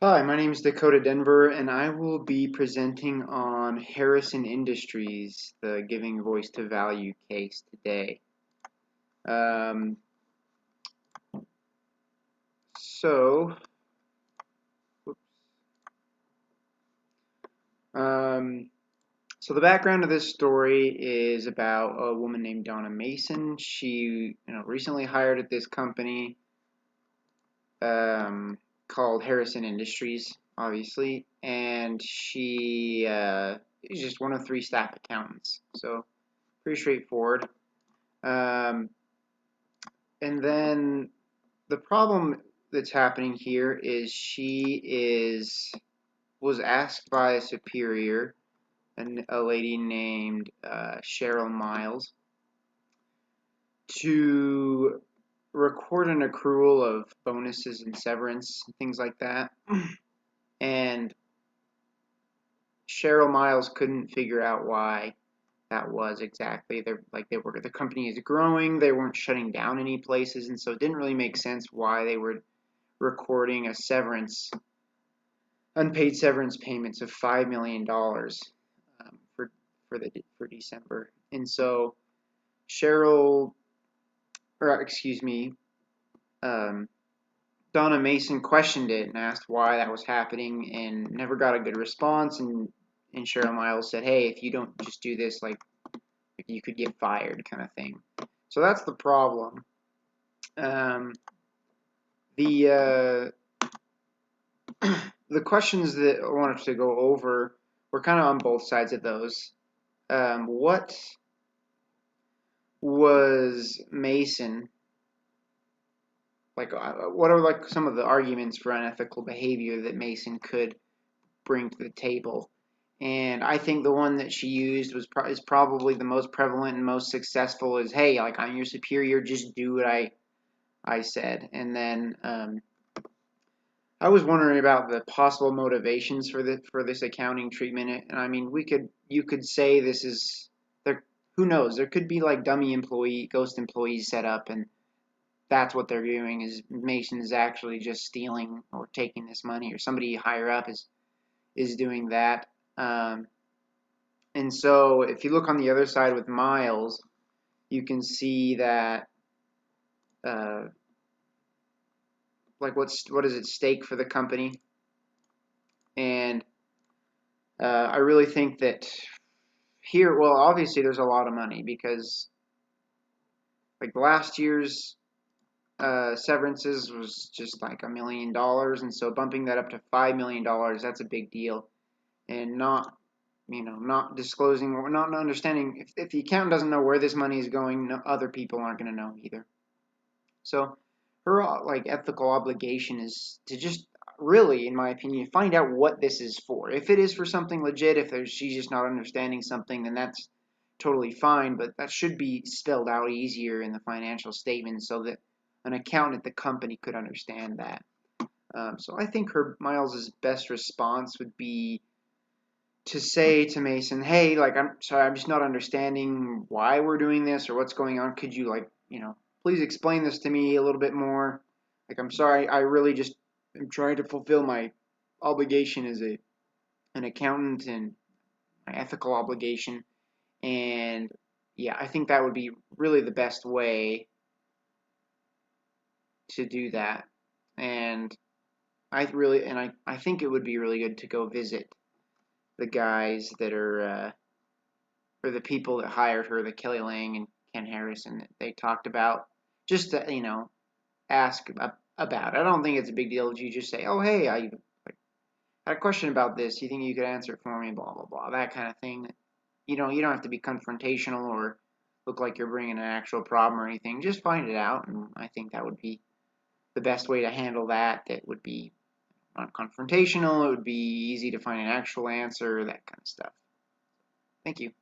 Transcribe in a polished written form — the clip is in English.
Hi, my name is Dakota Denver, and I will be presenting on Harrison Industries, the giving voice to value case today. Um, so, whoops. Um, so the background of this story is about a woman named Donna Mason. She, recently hired at this company called Harrison Industries, obviously, and she is just one of three staff accountants. So pretty straightforward. Um, and then the problem that's happening here is was asked by a superior, a lady named Cheryl Miles, to record an accrual of bonuses and severance and things like that. And Cheryl Miles couldn't figure out why that was exactly. The company is growing, they weren't shutting down any places, and so it didn't really make sense why they were recording unpaid severance payments of $5 million for December. And so Cheryl, or excuse me, um, Donna Mason questioned it and asked why that was happening, and never got a good response. And Cheryl Miles said, "Hey, if you don't just do this, like you could get fired," kind of thing. So that's the problem. Um, the the questions that I wanted to go over were kind of on both sides of those. What was Mason like? What are like some of the arguments for unethical behavior that Mason could bring to the table? And I think the one that she used is probably the most prevalent and most successful. Is, hey, like, I'm your superior, just do what I said. And then I was wondering about the possible motivations for this accounting treatment. And I mean, you could say this is there. Who knows? There could be like ghost employees set up, and that's what they're doing. Is Mason is actually just stealing or taking this money, or somebody higher up is doing that. Um, and so, if you look on the other side with Miles, you can see that uh, like what is at stake for the company. And I really think that here, well, obviously there's a lot of money because like last year's severances was just like $1 million, and so bumping that up to $5 million, that's a big deal. And not disclosing or not understanding, if the accountant doesn't know where this money is going, no, other people aren't going to know either. So her like ethical obligation is to just really, in my opinion, find out what this is for. If it is for something legit, she's just not understanding something, then that's totally fine. But that should be spelled out easier in the financial statement so that an accountant at the company could understand that. So I think her Miles's best response would be to say to Mason, "Hey, like, I'm sorry, I'm just not understanding why we're doing this or what's going on. Could you, like, please explain this to me a little bit more? Like, I'm sorry, I really just am trying to fulfill my obligation as an accountant and my ethical obligation." And yeah, I think that would be really the best way to do that. And I think it would be really good to go visit the guys that are or the people that hired her, the Kelly Lang and Ken Harrison that they talked about, just to, ask about it. I don't think it's a big deal if you just say, "Oh, hey, I had a question about this. You think you could answer it for me?" Blah blah blah, that kind of thing. You don't have to be confrontational or look like you're bringing an actual problem or anything. Just find it out, and I think that would be the best way to handle that. That would be not confrontational. It would be easy to find an actual answer, that kind of stuff. Thank you.